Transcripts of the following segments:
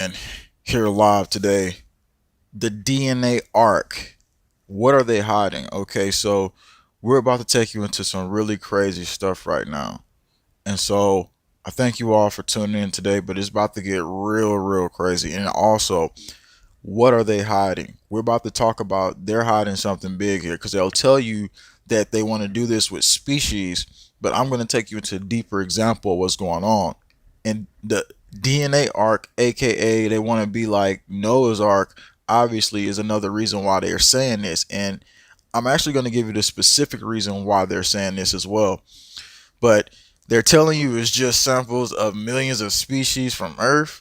And here live today, the DNA Ark. What are they hiding? Okay, so we're about to take you into some really crazy stuff right now. And so I thank you all for tuning in today, but it's about to get real crazy. And also, what are they hiding? We're about to talk about they're hiding something big here because they'll tell you that they want to do this with species, but I'm going to take you into a deeper example of what's going on. And the DNA Ark, aka they want to be like Noah's Ark, obviously is another reason why they're saying this. And I'm actually going to give you the specific reason why they're saying this as well. But they're telling you it's just samples of millions of species from Earth.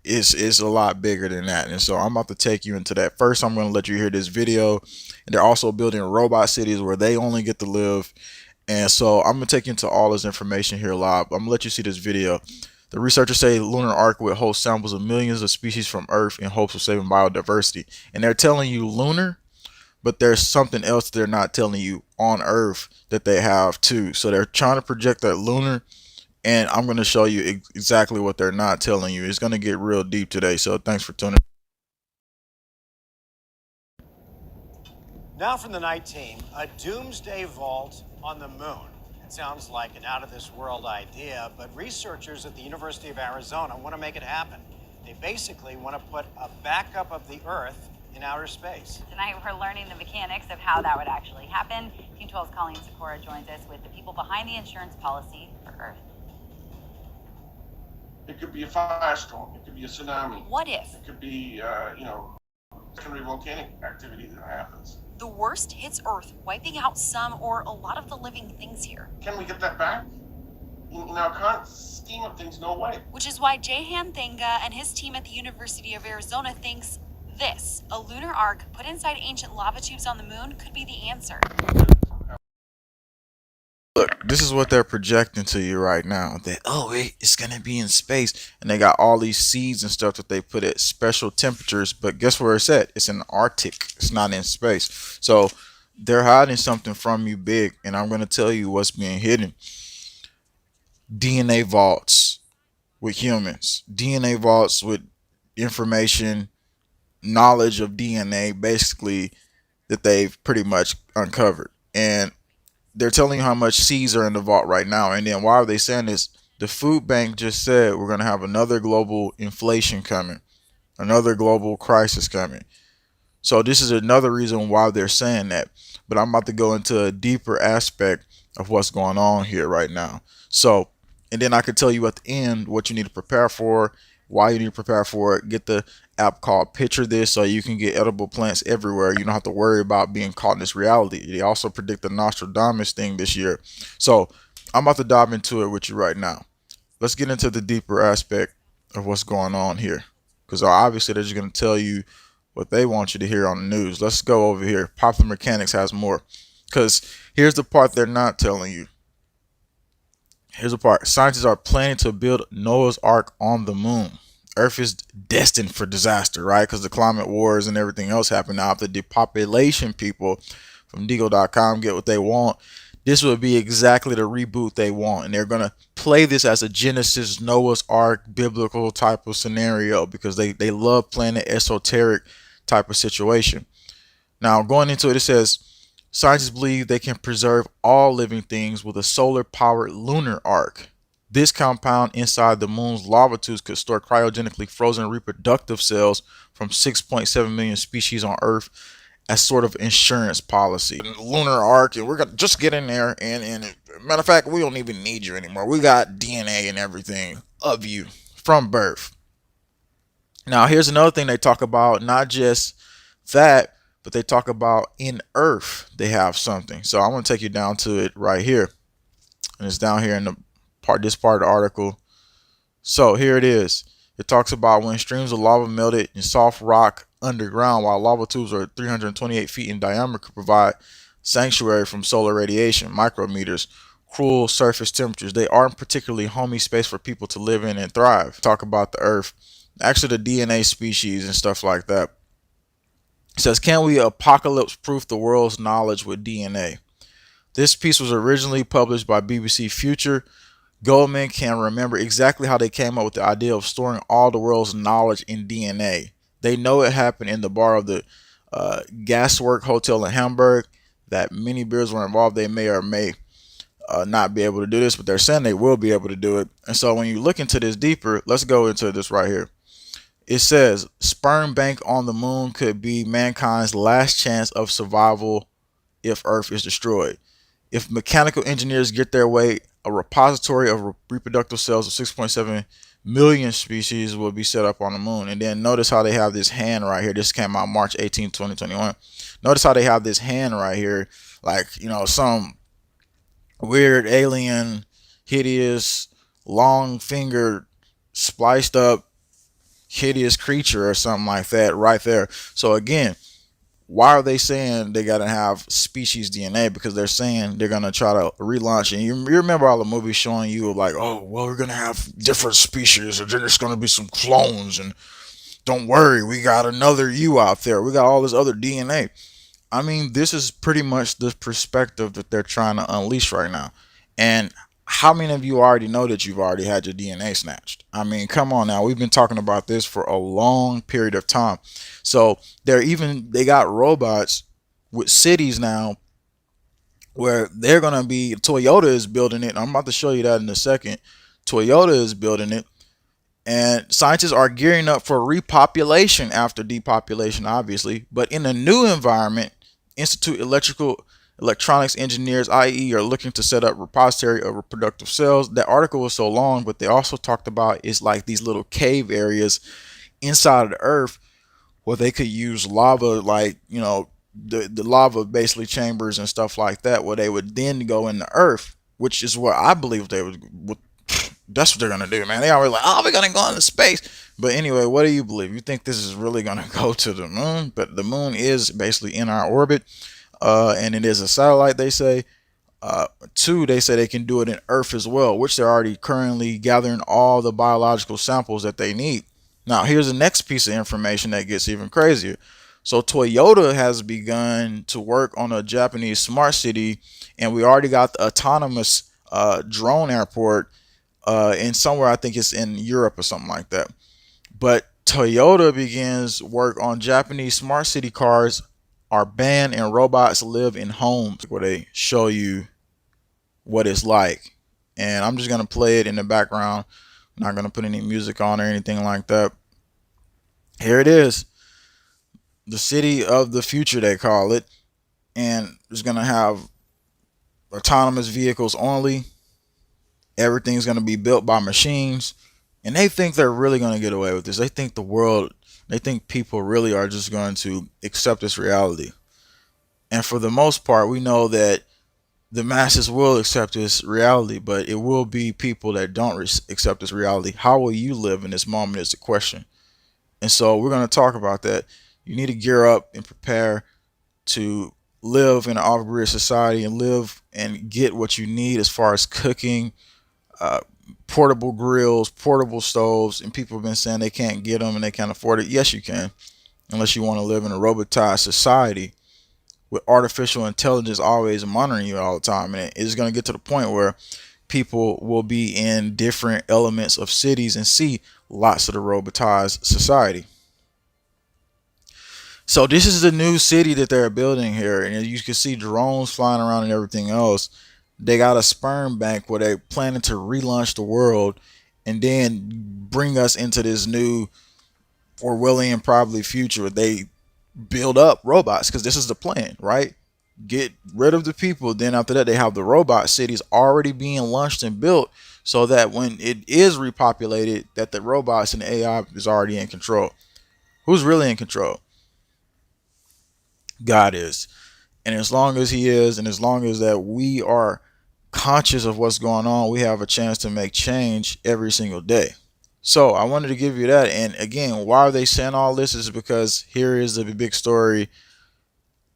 It's a lot bigger than that. And so I'm about to take you into that. First, I'm going to let you hear this video. And they're also building robot cities where they only get to live. And so I'm going to take you into all this information here live. I'm going to let you see this video. The researchers say lunar ark will host samples of millions of species from Earth in hopes of saving biodiversity. And they're telling you lunar, but there's something else they're not telling you on Earth that they have too. So they're trying to project that lunar, and I'm going to show you exactly what they're not telling you. It's going to get real deep today. So thanks for tuning. Now from the night team, a doomsday vault on the moon. It sounds like an out-of-this-world idea, but researchers at the University of Arizona want to make it happen. They basically want to put a backup of the Earth in outer space. Tonight we're learning the mechanics of how that would actually happen. Team 12's Colleen Sikora joins us with the people behind the insurance policy for Earth. It could be a firestorm. It could be a tsunami. What if? It could be, secondary volcanic activity that happens. The worst hits Earth, wiping out some or a lot of the living things here. Can we get that back? In our current scheme of things, no way. Which is why Jehan Thenga and his team at the University of Arizona thinks this, a lunar ark put inside ancient lava tubes on the moon, could be the answer. Look, this is what they're projecting to you right now. That it's gonna be in space, and they got all these seeds and stuff that they put at special temperatures. But guess where it's at? It's in the Arctic. It's not in space. So they're hiding something from you big, and I'm gonna tell you what's being hidden. DNA vaults with humans. DNA vaults with information, knowledge of DNA, basically that they've pretty much uncovered. And they're telling you how much seeds are in the vault right now. And then why are they saying this? The food bank just said we're going to have another global inflation coming, another global crisis coming. So this is another reason why they're saying that. But I'm about to go into a deeper aspect of what's going on here right now. So, and then I could tell you at the end what you need to prepare for, why you need to prepare for it. Get the app called Picture This so you can get edible plants everywhere. You don't have to worry about being caught in this reality. They also predict the Nostradamus thing this year. So I'm about to dive into it with you right now. Let's get into the deeper aspect of what's going on here, because obviously they're just going to tell you what they want you to hear on the news. Let's go over here. Popular Mechanics has more, because here's the part they're not telling you. Here's the part. Scientists are planning to build Noah's Ark on the moon. Earth is destined for disaster, right? Because the climate wars and everything else happen now. If the depopulation people from Deagle.com get what they want, this would be exactly the reboot they want. And they're going to play this as a Genesis, Noah's Ark, biblical type of scenario, because they love playing the esoteric type of situation. Now, going into it, it says, scientists believe they can preserve all living things with a solar-powered lunar ark. This compound inside the moon's lava tubes could store cryogenically frozen reproductive cells from 6.7 million species on Earth as sort of insurance policy. Lunar ark, and we're gonna just get in there, and matter of fact, we don't even need you anymore. We got DNA and everything of you from birth. Now, here's another thing they talk about, not just that, but they talk about in Earth they have something. So I'm going to take you down to it right here, and it's down here in the this part of the article. So here it is. It talks about when streams of lava melted in soft rock underground, while lava tubes are 328 feet in diameter, could provide sanctuary from solar radiation, micrometers, cruel surface temperatures. They aren't particularly homey space for people to live in and thrive. Talk about the Earth, actually the DNA species and stuff like that. It says, can we apocalypse proof the world's knowledge with DNA? This piece was originally published by BBC Future, Goldman can remember exactly how they came up with the idea of storing all the world's knowledge in DNA. They know it happened in the bar of the Gaswork Hotel in Hamburg. That many beers were involved. They may or may not be able to do this, but they're saying they will be able to do it. And so when you look into this deeper, let's go into this right here. It says sperm bank on the moon could be mankind's last chance of survival if Earth is destroyed. If mechanical engineers get their way, a repository of reproductive cells of 6.7 million species will be set up on the moon. And then notice how they have this hand right here. This came out March 18, 2021. Notice how they have this hand right here, like, some weird alien, hideous, long fingered, spliced up, hideous creature or something like that right there. So again, why are they saying they gotta have species DNA? Because they're saying they're gonna try to relaunch. And you remember all the movies showing you like, oh well, we're gonna have different species, and then there's gonna be some clones, and don't worry, we got another you out there. We got all this other DNA. I mean, this is pretty much the perspective that they're trying to unleash right now. And how many of you already know that you've already had your DNA snatched? I mean, come on now. We've been talking about this for a long period of time. So they got robots with cities now where they're gonna be. Toyota is building it. I'm about to show you that in a second. Toyota is building it, and scientists are gearing up for repopulation after depopulation, obviously, but in a new environment. Institute Electronics Engineers, IE, are looking to set up repository of reproductive cells. That article was so long, but they also talked about is like these little cave areas inside of the earth where they could use lava, like, the lava basically chambers and stuff like that, where they would then go in the earth, which is what I believe they would that's what they're gonna do, man. They always like, oh, we're gonna go into space. But anyway, what do you believe? You think this is really gonna go to the moon? But the moon is basically in our orbit, and it is a satellite. They say. Two, they say they can do it in Earth as well, which they're already currently gathering all the biological samples that they need. Now, here's the next piece of information that gets even crazier. So, Toyota has begun to work on a Japanese smart city, and we already got the autonomous drone airport in somewhere, I think it's in Europe or something like that. But Toyota begins work on Japanese smart city cars are banned and robots live in homes, where they show you what it's like. And I'm just going to play it in the background. I'm not going to put any music on or anything like that. Here it is. The city of the future, they call it. And it's going to have autonomous vehicles only. Everything's going to be built by machines. And they think they're really going to get away with this. They think people really are just going to accept this reality. And for the most part, we know that the masses will accept this reality, but it will be people that don't accept this reality. How will you live in this moment is the question. And so we're going to talk about that. You need to gear up and prepare to live in an off-grid society and live and get what you need as far as cooking, portable grills, portable stoves. And people have been saying they can't get them and they can't afford it. Yes, you can, unless you want to live in a robotized society with artificial intelligence always monitoring you all the time. And it's going to get to the point where people will be in different elements of cities and see lots of the robotized society. So this is the new city that they're building here, and you can see drones flying around and everything else. They got a sperm bank where they're planning to relaunch the world and then bring us into this new Orwellian probably future where they build up robots, because this is the plan, right? Get rid of the people, then after that they have the robot cities already being launched and built, so that when it is repopulated, that the robots and the AI is already in control. Who's really in control? God is. And as long as he is, and as long as that we are conscious of what's going on, we have a chance to make change every single day. So I wanted to give you that. And again, why are they saying all this is because here is the big story.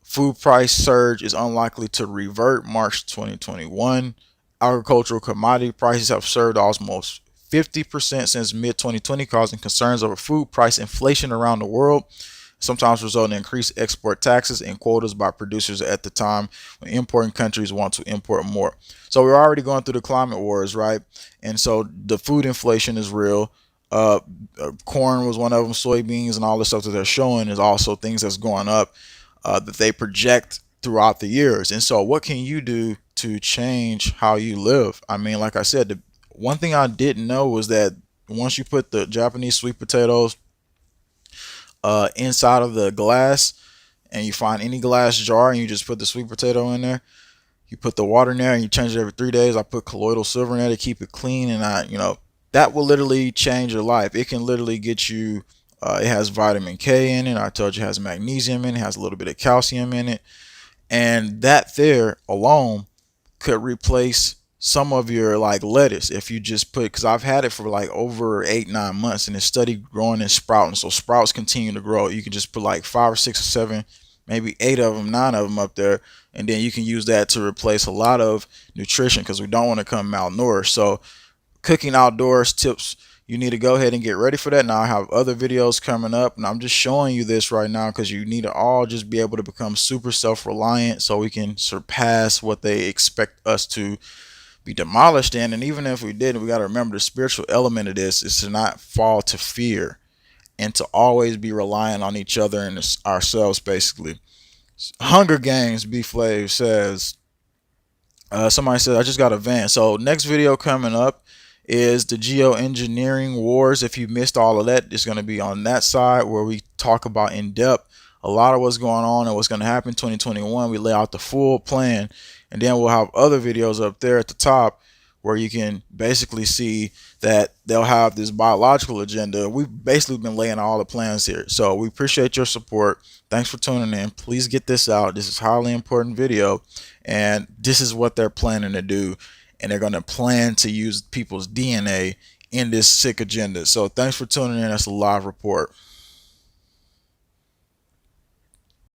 Food price surge is unlikely to revert March 2021. Agricultural commodity prices have surged almost 50% since mid-2020, causing concerns over food price inflation around the world. sometimes resulting in increased export taxes and quotas by producers at the time when importing countries want to import more. So we're already going through the climate wars, right? And so the food inflation is real. Uh, Corn was one of them, soybeans, and all the stuff that they're showing is also things that's going up that they project throughout the years. And so, what can you do to change how you live? I mean, like I said, the one thing I didn't know was that once you put the Japanese sweet potatoes inside of the glass, and you find any glass jar and you just put the sweet potato in there, you put the water in there and you change it every 3 days. I put colloidal silver in there to keep it clean, and that will literally change your life. It can literally get you. It has vitamin K in it. I told you it has magnesium in it. It has a little bit of calcium in it, and that there alone could replace some of your like lettuce if you just put, because I've had it for like over 8-9 months and it's steady growing and sprouting. So sprouts continue to grow. You can just put like 5 or 6 or 7, maybe 8 of them, 9 of them up there, and then you can use that to replace a lot of nutrition because we don't want to come malnourished. So cooking outdoors tips, you need to go ahead and get ready for that. Now I have other videos coming up, and I'm just showing you this right now because you need to all just be able to become super self-reliant so we can surpass what they expect us to be demolished in. And even if we did, we got to remember the spiritual element of this is to not fall to fear and to always be relying on each other and ourselves, basically. Hunger Games, B Flav says, somebody said, I just got a van. So next video coming up is the geoengineering wars. If you missed all of that, it's going to be on that side where we talk about in depth a lot of what's going on and what's going to happen in 2021. We lay out the full plan, and then we'll have other videos up there at the top where you can basically see that they'll have this biological agenda. We've basically been laying all the plans here. So we appreciate your support. Thanks for tuning in. Please get this out. This is a highly important video, and this is what they're planning to do. And they're going to plan to use people's DNA in this sick agenda. So thanks for tuning in. That's a live report.